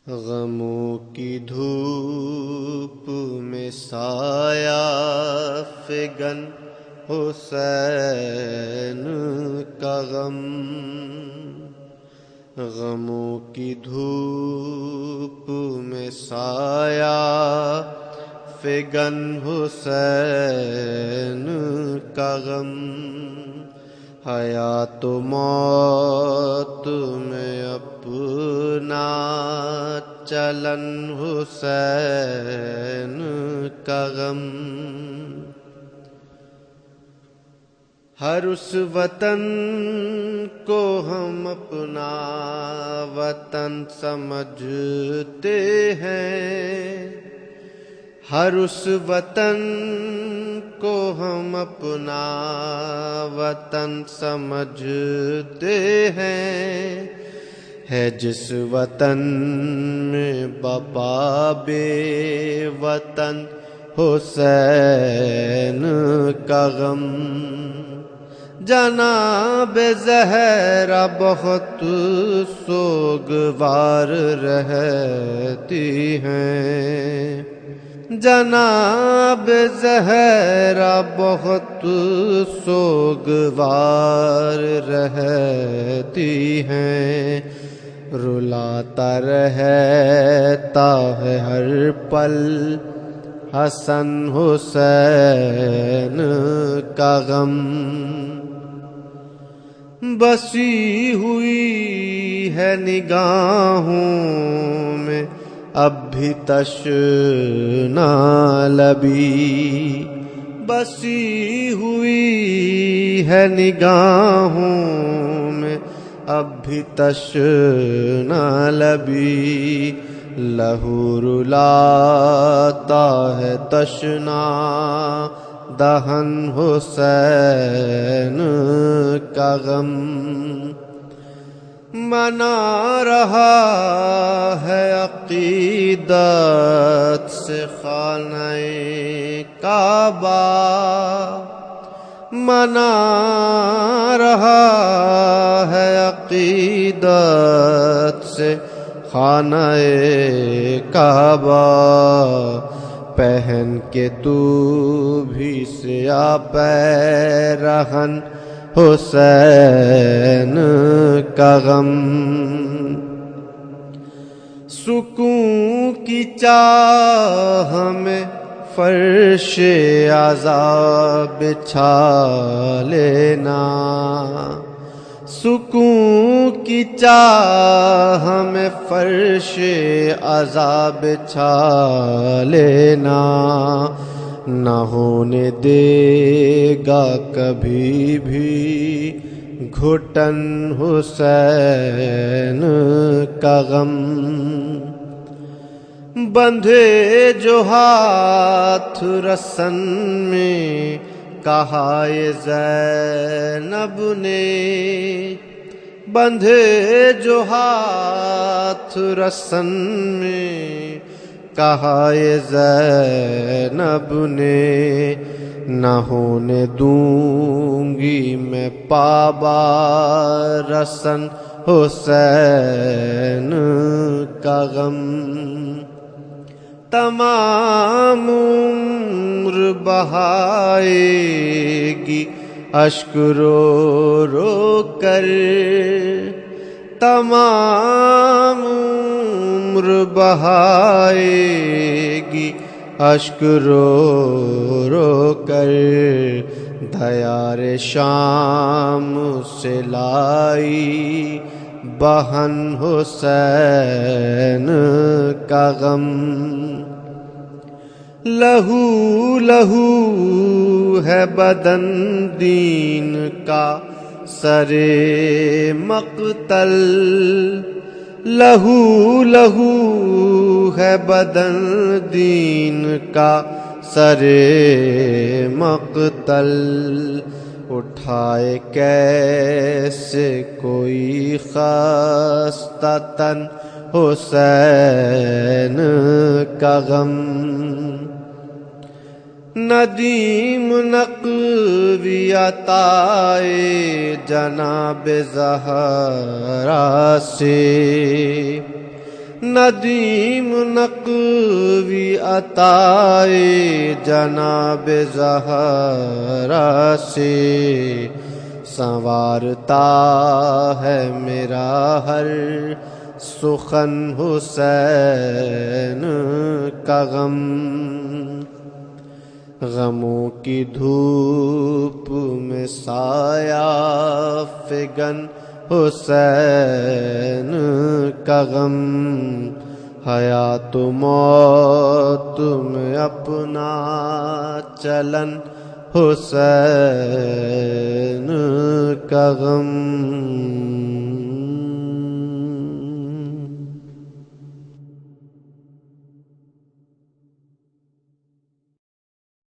غموں کی دھوپ میں سایہ فگن حسین کا غم، غموں کی دھوپ میں سایہ فگن حسین کا غم، حیات و موت میں اپنا چلن حسین کا غم، ہر اس وطن کو ہم اپنا وطن سمجھتے ہیں، ہر اس وطن کو ہم اپنا وطن سمجھتے ہیں، ہے جس وطن میں بپا بے وطن حسین کا غم، جناب زہرا بہت سوگوار رہتی ہیں، جناب زہرا بہت سوگوار رہتی ہیں، رلاتا رہتا ہے ہر پل حسن حسین کا غم، بسی ہوئی ہے نگاہوں میں اب بھی تشنا لبی، بسی ہوئی ہے نگاہوں میں اب بھی تشنا لبی، لہو رلاتا ہے تشنا دہن حسین کا غم، منا رہا ہے عقیدت سے خانہ کعبہ، منا رہا ہے عقیدت سے خانہ کعبہ، پہن کے تو بھی سیاہ پیرہن حسین کا غم، سکون کی چاہ میں فرش عذاب بچھا لینا، سکون کی چاہ میں فرش عذاب بچھا لینا، نہ ہونے دے گا کبھی بھی گھٹن حسین کا غم، بندھے جو ہاتھ رسن میں کہا یہ زینب نے، بندھے جو ہاتھ رسن میں کہا یہ زینب نے، نہ ہونے دوں گی میں پابا رسن حسین کا غم، تمام عمر بہائے گی اشک رو رو کر، تمام عمر بہائے گی اشک رو رو کر، دیار شام سے لائی بہن حسین کا غم، لہو لہو ہے بدن دین کا سر مقتل، لہو لہو ہے بدن دین کا سر مقتل، اٹھائے کیسے کوئی خستہ تن حسین کا غم، ندیم نقوی عطائے جناب زہرا سے، ندیم نقوی عطائے جناب زہرا سے سنوارتا ہے میرا ہر سخن حسین کا غم غموں کی دھوپ میں سایہ فگن حسین کا غم حیات و موت میں اپنا چلن حسین کا غم